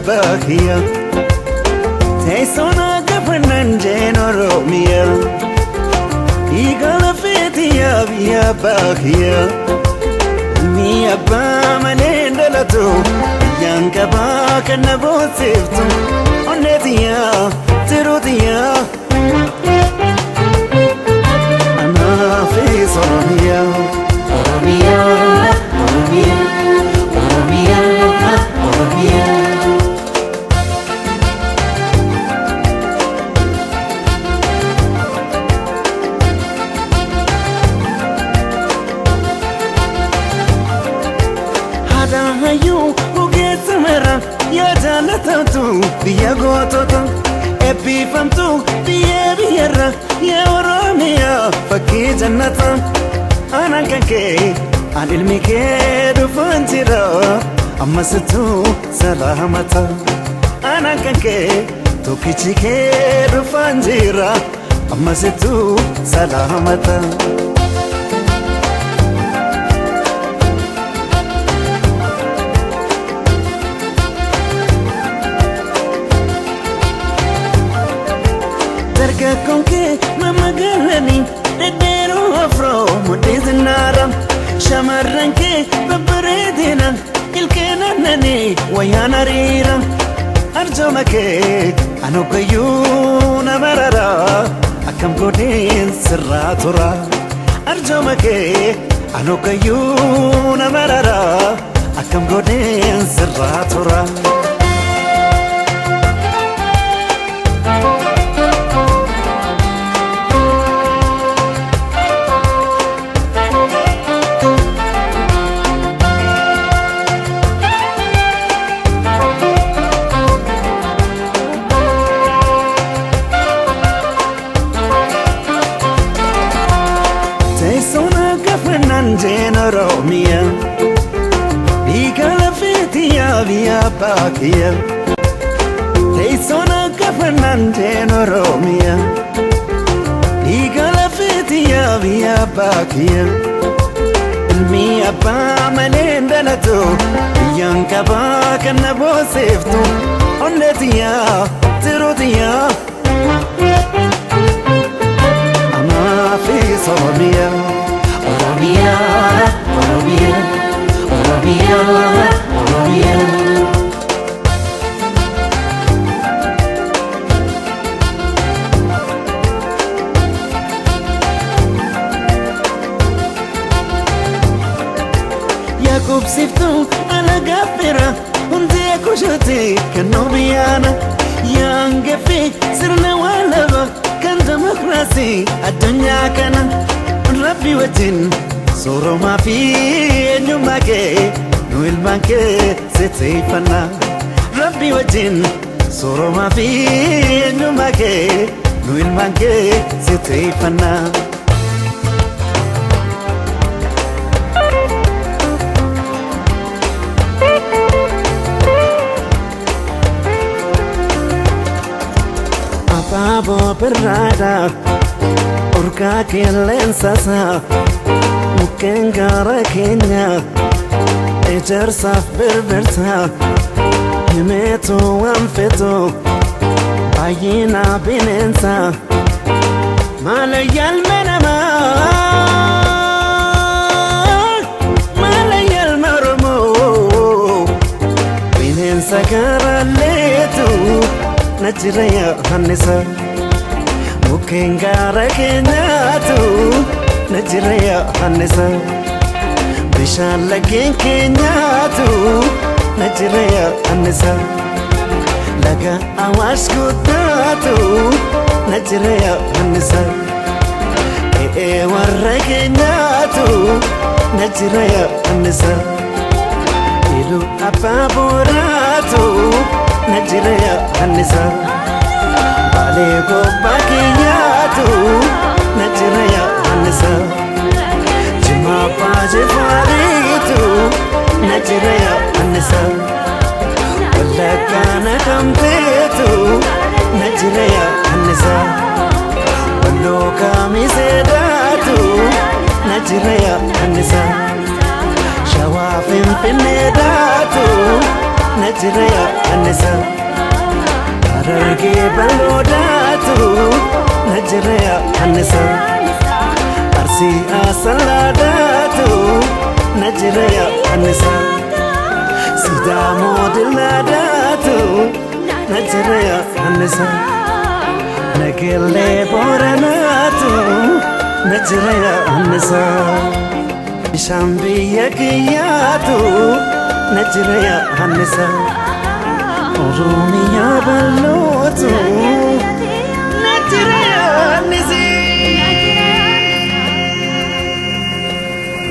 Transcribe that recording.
bakia Tesona gafananjeno romia Igala fetia via bakia Mia ba manenda lato Yanka ba kana bosiftu Onetia tirutia Ana fi soromia Oromia Oromia Oromia Oromia Hadahayu ugetamera ya janatatu biya gototo epifamtu biya biyara ya oromia fakki jannata anankanke anilmike dufanjira ammasitu salamata anankanke tokichike dufanjira ammasitu salamata Konke mama galani dedero afro mudiznara shamaranke babredina ilkena nani wayana rira arjomake anukayuna marara akam godin sirratura arjomake anukayuna marara akam godin sirratura Jeno romia Igala fetia via bakia Teisona kafanan jeno romia Igala fetia via bakia Ilmi abba manenda lato Yanka ba kana bosiftu Onnetia tirutia Ama fi soromia Oromia, Oromia, Oromia, Oromia Yakub siftu ala gafira Unde kushati kanobiana Yangefi sirna walaba Kan demokrasi adunya kana Rabbi wajin soro ma fi nyumake no ilmanke sitefana Rabbi wajin soro ma fi nyumake no ilmanke sitefana Apabo perrada Urka kelensasa Mukengara Kenya Ejersaf berberta Yemeto amfeto Ayina binensa Malayal menama Malayal marumo Binensa karaletu Najiraya hanisa Mukengara Kenyatu Najiraya hanisa Bishan lagin Kenyatu Najiraya hanisa Laga awash kutatu Najiraya hanisa warra Kenyatu Najiraya hanisa Ilu apaburatu Najiraya hanisa Balego bakiyatu Najiraya hanisa Jima baje faritu Najiraya hanisa Walakana kampetu Najiraya hanisa Waloka misedatu Najiraya hanisa Shawafin pinedatu Najraya Anisa Hararge balodatu Najraya Anisa Arsi asaladatu Najraya Anisa Sidamo diladatu Najraya Anisa Nagele boranatu Najraya Anisa Shambi yakiyatu Najraya Anisa Oromia balotu Najraya Anisa